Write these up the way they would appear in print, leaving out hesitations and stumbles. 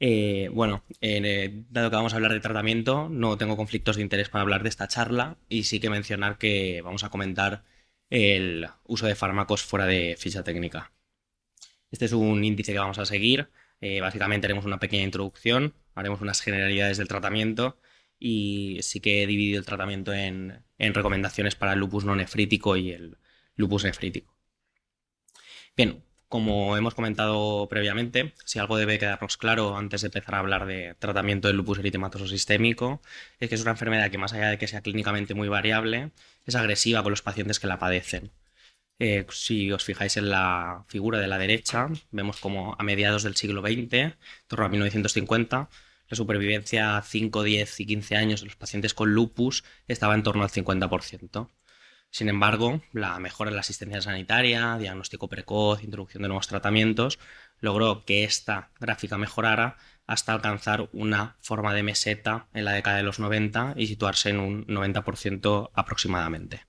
Dado que vamos a hablar de tratamiento, no tengo conflictos de interés para hablar de esta charla y sí que mencionar que vamos a comentar el uso de fármacos fuera de ficha técnica. Este es un índice que vamos a seguir. Básicamente haremos una pequeña introducción, haremos unas generalidades del tratamiento y sí que he dividido el tratamiento en recomendaciones para el lupus no nefrítico y el lupus nefrítico. Bien, como hemos comentado previamente, si algo debe quedarnos claro antes de empezar a hablar de tratamiento del lupus eritematoso sistémico, es que es una enfermedad que, más allá de que sea clínicamente muy variable, es agresiva con los pacientes que la padecen. Si os fijáis en la figura de la derecha, vemos como a mediados del siglo XX, en torno a 1950, la supervivencia a 5, 10 y 15 años de los pacientes con lupus estaba en torno al 50%. Sin embargo, la mejora en la asistencia sanitaria, diagnóstico precoz, introducción de nuevos tratamientos, logró que esta gráfica mejorara hasta alcanzar una forma de meseta en la década de los 90 y situarse en un 90% aproximadamente.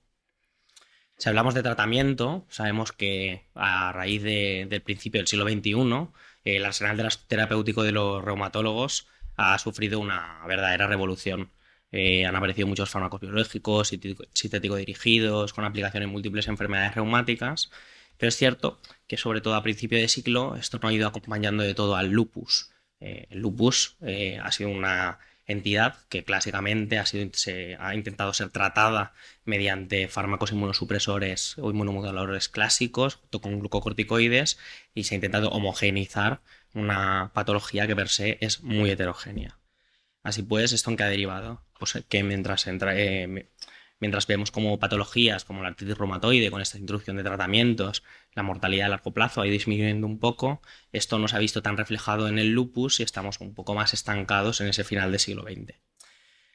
Si hablamos de tratamiento, sabemos que a raíz del principio del siglo XXI, el arsenal terapéutico de los reumatólogos ha sufrido una verdadera revolución. Han aparecido muchos fármacos biológicos, sintético dirigidos, con aplicación en múltiples enfermedades reumáticas, pero es cierto que sobre todo a principio de siglo esto no ha ido acompañando de todo al lupus. El lupus ha sido una entidad que clásicamente se ha intentado ser tratada mediante fármacos inmunosupresores o inmunomoduladores clásicos junto con glucocorticoides y se ha intentado homogeneizar una patología que per se es muy heterogénea. Así pues, ¿esto en qué ha derivado? Pues que mientras vemos como patologías como la artritis reumatoide con esta introducción de tratamientos, la mortalidad a largo plazo ha ido disminuyendo un poco, esto no se ha visto tan reflejado en el lupus y estamos un poco más estancados en ese final del siglo XX.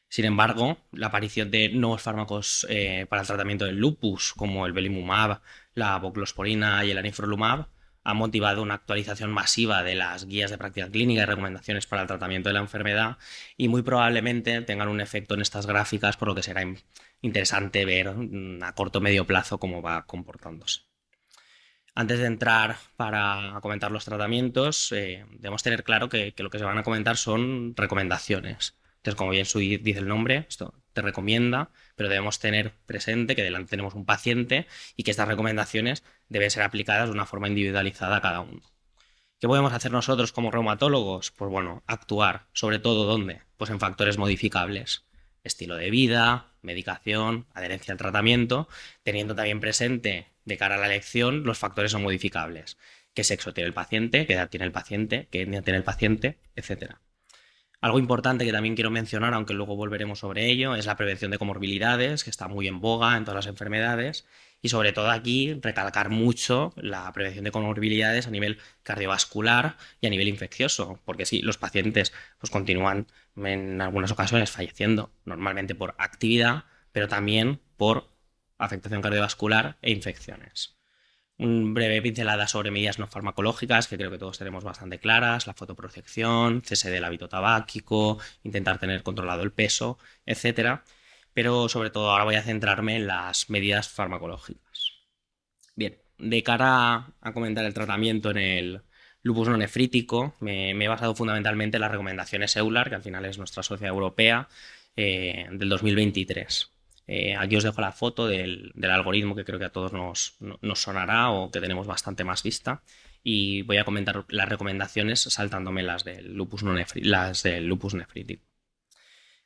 Sin embargo, la aparición de nuevos fármacos para el tratamiento del lupus, como el belimumab, la voclosporina y el anifrolumab, ha motivado una actualización masiva de las guías de práctica clínica y recomendaciones para el tratamiento de la enfermedad y muy probablemente tengan un efecto en estas gráficas, por lo que será interesante ver a corto o medio plazo cómo va comportándose. Antes de entrar para comentar los tratamientos, debemos tener claro que lo que se van a comentar son recomendaciones. Entonces, como bien dice el nombre, esto te recomienda, pero debemos tener presente que delante tenemos un paciente y que estas recomendaciones deben ser aplicadas de una forma individualizada a cada uno. ¿Qué podemos hacer nosotros como reumatólogos? Pues bueno, actuar, sobre todo ¿dónde? Pues en factores modificables. Estilo de vida, medicación, adherencia al tratamiento, teniendo también presente de cara a la elección los factores no modificables. ¿Qué sexo tiene el paciente? ¿Qué edad tiene el paciente? ¿Qué etnia tiene el paciente? Etcétera. Algo importante que también quiero mencionar, aunque luego volveremos sobre ello, es la prevención de comorbilidades, que está muy en boga en todas las enfermedades. Y sobre todo aquí recalcar mucho la prevención de comorbilidades a nivel cardiovascular y a nivel infeccioso, porque sí, los pacientes pues continúan en algunas ocasiones falleciendo, normalmente por actividad, pero también por afectación cardiovascular e infecciones. Un breve pincelada sobre medidas no farmacológicas, que creo que todos tenemos bastante claras: la fotoprotección, cese del hábito tabáquico, intentar tener controlado el peso, etcétera. Pero sobre todo ahora voy a centrarme en las medidas farmacológicas. Bien, de cara a comentar el tratamiento en el lupus no nefrítico, me he basado fundamentalmente en las recomendaciones EULAR, que al final es nuestra sociedad europea, del 2023. Aquí os dejo la foto del algoritmo que creo que a todos nos sonará o que tenemos bastante más vista. Y voy a comentar las recomendaciones saltándome las del lupus nefrítico.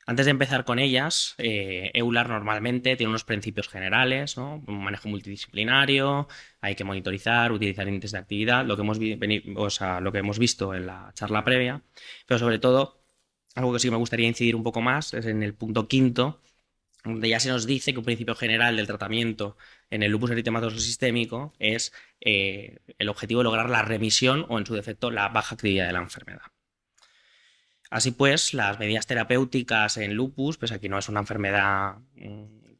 Antes de empezar con ellas, EULAR normalmente tiene unos principios generales, ¿no? Un manejo multidisciplinario, hay que monitorizar, utilizar índices de actividad, lo que hemos visto en la charla previa, pero sobre todo, algo que sí que me gustaría incidir un poco más es en el punto quinto, donde ya se nos dice que un principio general del tratamiento en el lupus eritematoso sistémico es el objetivo de lograr la remisión o, en su defecto, la baja actividad de la enfermedad. Así pues, las medidas terapéuticas en lupus, pues aquí no es una enfermedad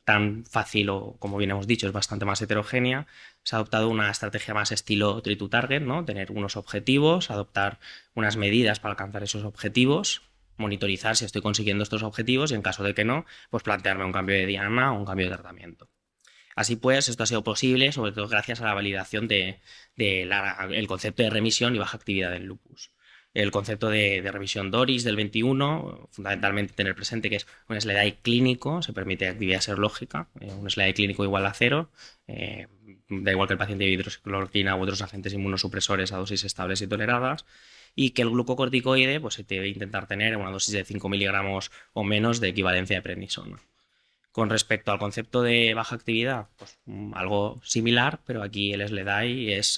tan fácil o, como bien hemos dicho, es bastante más heterogénea. Se ha adoptado una estrategia más estilo treat to target, ¿no? Tener unos objetivos, adoptar unas medidas para alcanzar esos objetivos, monitorizar si estoy consiguiendo estos objetivos y, en caso de que no, pues plantearme un cambio de diana o un cambio de tratamiento. Así pues, esto ha sido posible sobre todo gracias a la validación del concepto de remisión y baja actividad del lupus. el concepto de revisión DORIS del 21, fundamentalmente tener presente que es un SLEDAI clínico, se permite actividad serológica, un SLEDAI clínico igual a 0, da igual que el paciente lleve hidroxicloroquina u otros agentes inmunosupresores a dosis estables y toleradas, y que el glucocorticoide pues, se debe intentar tener una dosis de 5 miligramos o menos de equivalencia de prednisona. Con respecto al concepto de baja actividad, pues algo similar, pero aquí el SLEDAI es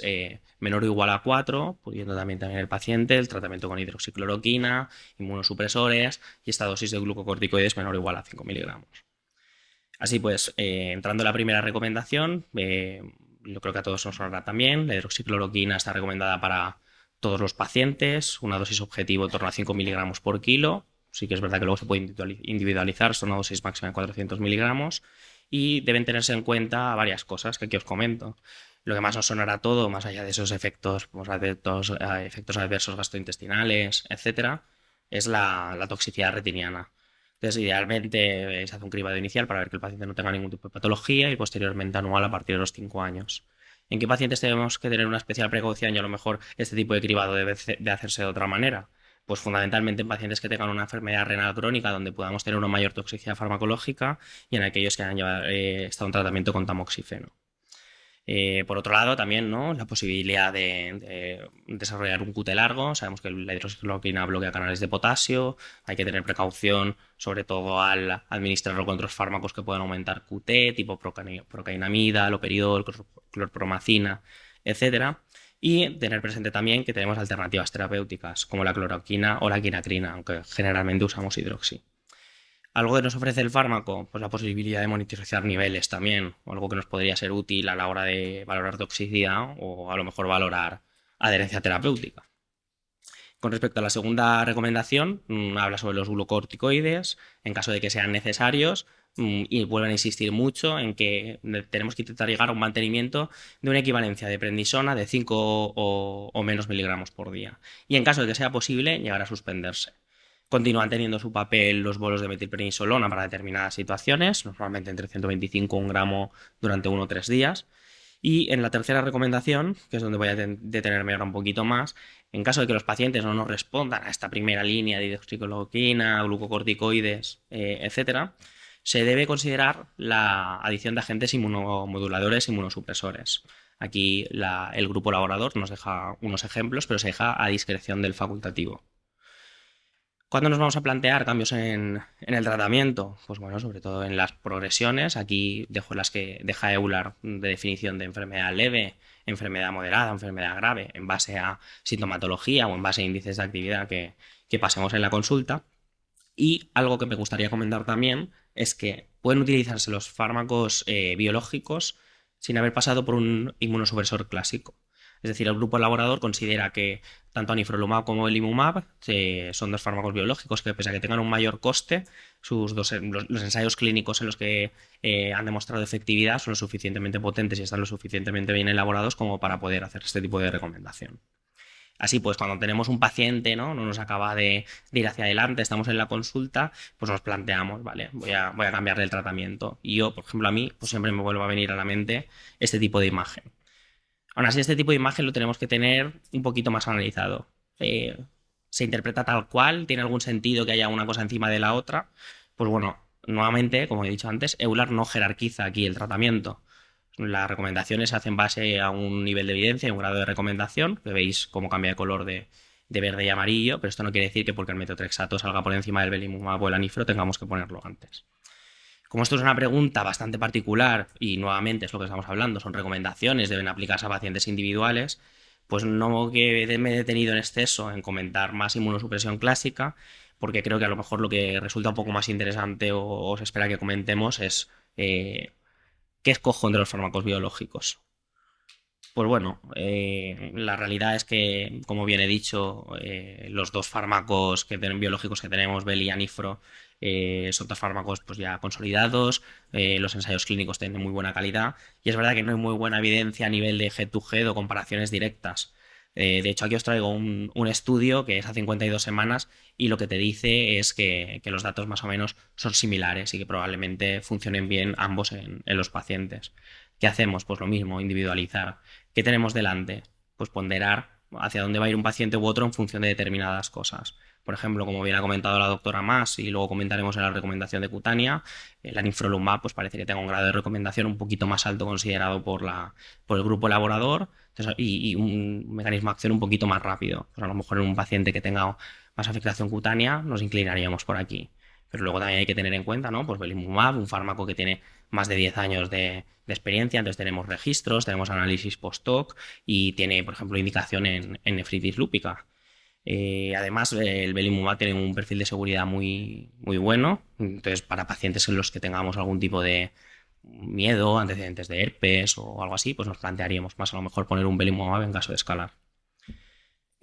menor o igual a 4, pudiendo también tener el paciente el tratamiento con hidroxicloroquina, inmunosupresores y esta dosis de glucocorticoides menor o igual a 5 miligramos. Así pues, entrando en la primera recomendación, yo creo que a todos nos sonará también, la hidroxicloroquina está recomendada para todos los pacientes, una dosis objetivo en torno a 5 miligramos por kilo. Sí que es verdad que luego se puede individualizar, son una dosis máxima de 400 miligramos y deben tenerse en cuenta varias cosas que aquí os comento. Lo que más nos sonará todo, más allá de esos efectos, efectos adversos gastrointestinales, etcétera, es la toxicidad retiniana. Entonces, idealmente se hace un cribado inicial para ver que el paciente no tenga ningún tipo de patología y posteriormente anual a partir de los 5 años. ¿En qué pacientes tenemos que tener una especial precaución y a lo mejor este tipo de cribado debe de hacerse de otra manera? Pues fundamentalmente en pacientes que tengan una enfermedad renal crónica donde podamos tener una mayor toxicidad farmacológica y en aquellos que han estado en tratamiento con tamoxifeno. Por otro lado, también ¿no? La posibilidad de desarrollar un QT largo. Sabemos que la hidroxicloroquina bloquea canales de potasio. Hay que tener precaución, sobre todo al administrarlo con otros fármacos que puedan aumentar QT, tipo procainamida, loperidol, clorpromacina, etcétera. Y tener presente también que tenemos alternativas terapéuticas, como la cloroquina o la quinacrina, aunque generalmente usamos hidroxi. Algo que nos ofrece el fármaco, pues la posibilidad de monitorizar niveles también, o algo que nos podría ser útil a la hora de valorar toxicidad o a lo mejor valorar adherencia terapéutica. Con respecto a la segunda recomendación, habla sobre los glucocorticoides, en caso de que sean necesarios, y vuelven a insistir mucho en que tenemos que intentar llegar a un mantenimiento de una equivalencia de prednisona de 5 o menos miligramos por día. Y en caso de que sea posible, llegar a suspenderse. Continúan teniendo su papel los bolos de metilprednisolona para determinadas situaciones, normalmente entre 125 y 1 gramo durante 1 o 3 días. Y en la tercera recomendación, que es donde voy a detenerme ahora un poquito más, en caso de que los pacientes no nos respondan a esta primera línea de hidroxicloroquina, glucocorticoides, etcétera, se debe considerar la adición de agentes inmunomoduladores e inmunosupresores. Aquí el grupo elaborador nos deja unos ejemplos, pero se deja a discreción del facultativo. ¿Cuándo nos vamos a plantear cambios en el tratamiento? Pues bueno, sobre todo en las progresiones. Aquí dejo las que deja Euler de definición de enfermedad leve, enfermedad moderada, enfermedad grave, en base a sintomatología o en base a índices de actividad que pasemos en la consulta. Y algo que me gustaría comentar también es que pueden utilizarse los fármacos biológicos sin haber pasado por un inmunosupresor clásico. Es decir, el grupo elaborador considera que tanto anifrolumab como el imumab son dos fármacos biológicos que, pese a que tengan un mayor coste, los ensayos clínicos en los que han demostrado efectividad son lo suficientemente potentes y están lo suficientemente bien elaborados como para poder hacer este tipo de recomendación. Así pues, cuando tenemos un paciente, no nos acaba de ir hacia adelante, estamos en la consulta, pues nos planteamos, vale, voy a cambiarle el tratamiento. Y yo, por ejemplo, a mí, pues siempre me vuelve a venir a la mente este tipo de imagen. Aún así, este tipo de imagen lo tenemos que tener un poquito más analizado. ¿Se interpreta tal cual? ¿Tiene algún sentido que haya una cosa encima de la otra? Pues bueno, nuevamente, como he dicho antes, Euler no jerarquiza aquí el tratamiento. Las recomendaciones se hacen base a un nivel de evidencia y un grado de recomendación, que veis cómo cambia de color de verde y amarillo, pero esto no quiere decir que porque el metotrexato salga por encima del belimumab o el anifro tengamos que ponerlo antes. Como esto es una pregunta bastante particular y nuevamente es lo que estamos hablando, son recomendaciones, deben aplicarse a pacientes individuales, pues no que me he detenido en exceso en comentar más inmunosupresión clásica, porque creo que a lo mejor lo que resulta un poco más interesante o se espera que comentemos es ¿qué escojo entre los fármacos biológicos? Pues bueno, la realidad es que, como bien he dicho, los dos fármacos biológicos que tenemos, Beli y Anifro, son dos fármacos pues, ya consolidados, los ensayos clínicos tienen muy buena calidad y es verdad que no hay muy buena evidencia a nivel de head-to-head o comparaciones directas. De hecho, aquí os traigo un estudio que es a 52 semanas y lo que te dice es que los datos más o menos son similares y que probablemente funcionen bien ambos en los pacientes. ¿Qué hacemos? Pues lo mismo, individualizar. ¿Qué tenemos delante? Pues ponderar hacia dónde va a ir un paciente u otro en función de determinadas cosas. Por ejemplo, como bien ha comentado la doctora Mas, y luego comentaremos en la recomendación de cutánea, el anifrolumab pues parece que tenga un grado de recomendación un poquito más alto considerado por el grupo elaborador, entonces, y un mecanismo de acción un poquito más rápido. Pues a lo mejor en un paciente que tenga más afectación cutánea nos inclinaríamos por aquí. Pero luego también hay que tener en cuenta, ¿no? Pues belimumab, un fármaco que tiene más de 10 años de experiencia, entonces tenemos registros, tenemos análisis post-hoc y tiene, por ejemplo, indicación en nefritis lúpica. Además, el belimumab tiene un perfil de seguridad muy, muy bueno, entonces para pacientes en los que tengamos algún tipo de miedo, antecedentes de herpes o algo así, pues nos plantearíamos más a lo mejor poner un belimumab en caso de escalar.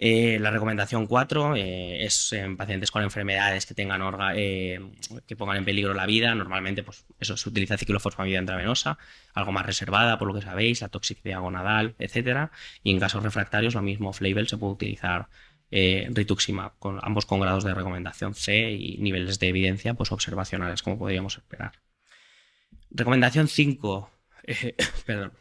La recomendación 4 es en pacientes con enfermedades que tengan que pongan en peligro la vida. Normalmente, pues eso se utiliza ciclofosfamida intravenosa, algo más reservada, por lo que sabéis, la toxicidad gonadal, etcétera. Y en casos refractarios, lo mismo off-label, se puede utilizar rituximab, ambos con grados de recomendación C y niveles de evidencia pues observacionales, como podríamos esperar. Recomendación 5, perdón,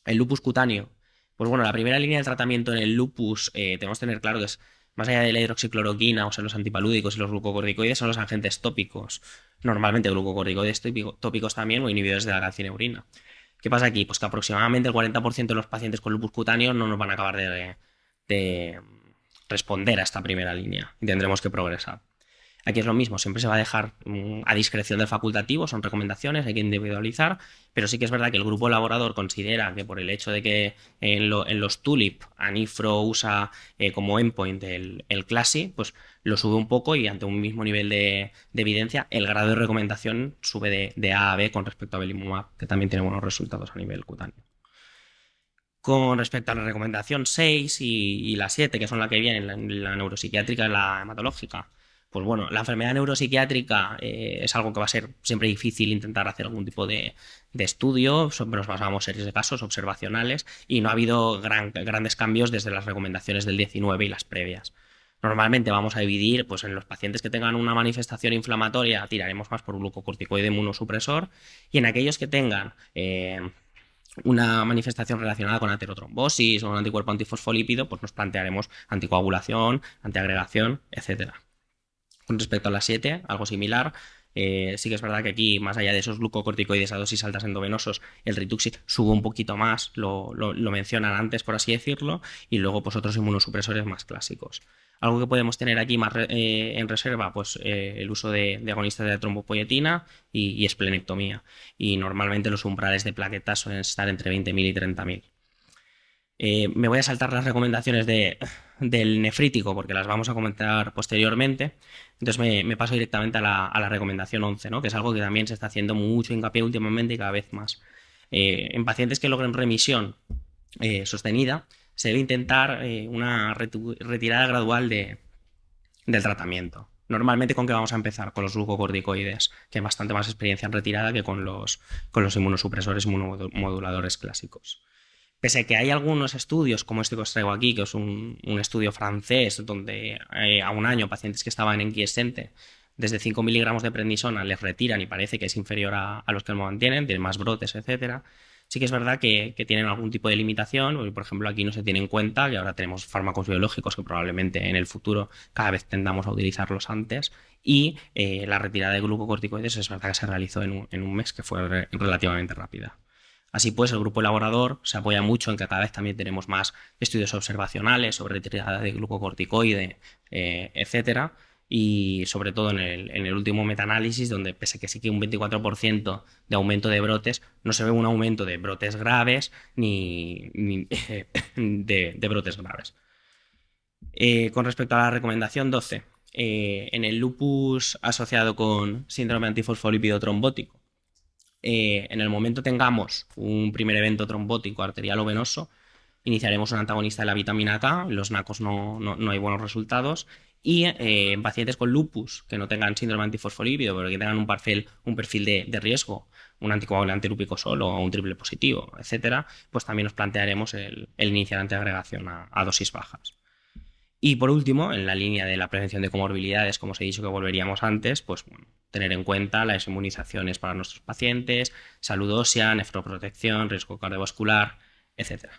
el lupus cutáneo. Pues bueno, la primera línea de tratamiento en el lupus tenemos que tener claro que es, más allá de la hidroxicloroquina, o sea, los antipalúdicos y los glucocorticoides, son los agentes tópicos. Normalmente glucocorticoides tópicos también o inhibidores de la calcineurina. ¿Qué pasa aquí? Pues que aproximadamente el 40% de los pacientes con lupus cutáneo no nos van a acabar de responder a esta primera línea y tendremos que progresar. Aquí es lo mismo, siempre se va a dejar a discreción del facultativo, son recomendaciones, hay que individualizar, pero sí que es verdad que el grupo elaborador considera que por el hecho de que en los TULIP Anifro usa como endpoint el CLASI, pues lo sube un poco y ante un mismo nivel de evidencia, el grado de recomendación sube de A a B con respecto a belimumab, que también tiene buenos resultados a nivel cutáneo. Con respecto a la recomendación 6 y la 7, que son las que vienen, la neuropsiquiátrica y la hematológica, pues bueno, la enfermedad neuropsiquiátrica es algo que va a ser siempre difícil intentar hacer algún tipo de estudio, nos basamos en series de casos observacionales y no ha habido grandes cambios desde las recomendaciones del 19 y las previas. Normalmente vamos a dividir, pues en los pacientes que tengan una manifestación inflamatoria tiraremos más por un glucocorticoide inmunosupresor y en aquellos que tengan una manifestación relacionada con aterotrombosis o un anticuerpo antifosfolípido, pues nos plantearemos anticoagulación, antiagregación, etcétera. Con respecto a las 7, algo similar. Sí que es verdad que aquí, más allá de esos glucocorticoides a dosis altas endovenosos, el Rituxi sube un poquito más, lo mencionan antes, por así decirlo, y luego pues otros inmunosupresores más clásicos. Algo que podemos tener aquí más en reserva, pues el uso de agonistas de trombopoietina y esplenectomía. Y normalmente los umbrales de plaquetas suelen estar entre 20.000 y 30.000. Me voy a saltar las recomendaciones del nefrítico porque las vamos a comentar posteriormente. Entonces me paso directamente a la recomendación 11, ¿no? Que es algo que también se está haciendo mucho hincapié últimamente y cada vez más. En pacientes que logren remisión sostenida, se debe intentar una retirada gradual del tratamiento. Normalmente, ¿con qué vamos a empezar? Con los glucocorticoides, que hay bastante más experiencia en retirada que con los inmunosupresores inmunomoduladores clásicos. Pese a que hay algunos estudios, como este que os traigo aquí, que es un estudio francés, donde a un año pacientes que estaban en quiescente desde 5 miligramos de prednisona les retiran y parece que es inferior a los que lo mantienen, tienen más brotes, etcétera. Sí que es verdad que tienen algún tipo de limitación, por ejemplo aquí no se tiene en cuenta que ahora tenemos fármacos biológicos que probablemente en el futuro cada vez tendamos a utilizarlos antes y la retirada de glucocorticoides es verdad que se realizó en un mes, que fue relativamente rápida. Así pues, el grupo elaborador se apoya mucho en que cada vez también tenemos más estudios observacionales sobre retirada de glucocorticoide, etcétera, y sobre todo en el último metaanálisis, donde pese a que sí que un 24% de aumento de brotes, no se ve un aumento de brotes graves ni de brotes graves. Con respecto a la recomendación 12, en el lupus asociado con síndrome antifosfolípido trombótico, en el momento tengamos un primer evento trombótico arterial o venoso, iniciaremos un antagonista de la vitamina K, en los NACOS no hay buenos resultados, y en pacientes con lupus que no tengan síndrome antifosfolípido, pero que tengan un perfil de riesgo, un anticoagulante lúpico solo o un triple positivo, etcétera, pues también nos plantearemos el iniciar antiagregación a dosis bajas. Y por último, en la línea de la prevención de comorbilidades, como os he dicho que volveríamos antes, pues bueno, tener en cuenta las inmunizaciones para nuestros pacientes, salud ósea, nefroprotección, riesgo cardiovascular, etc.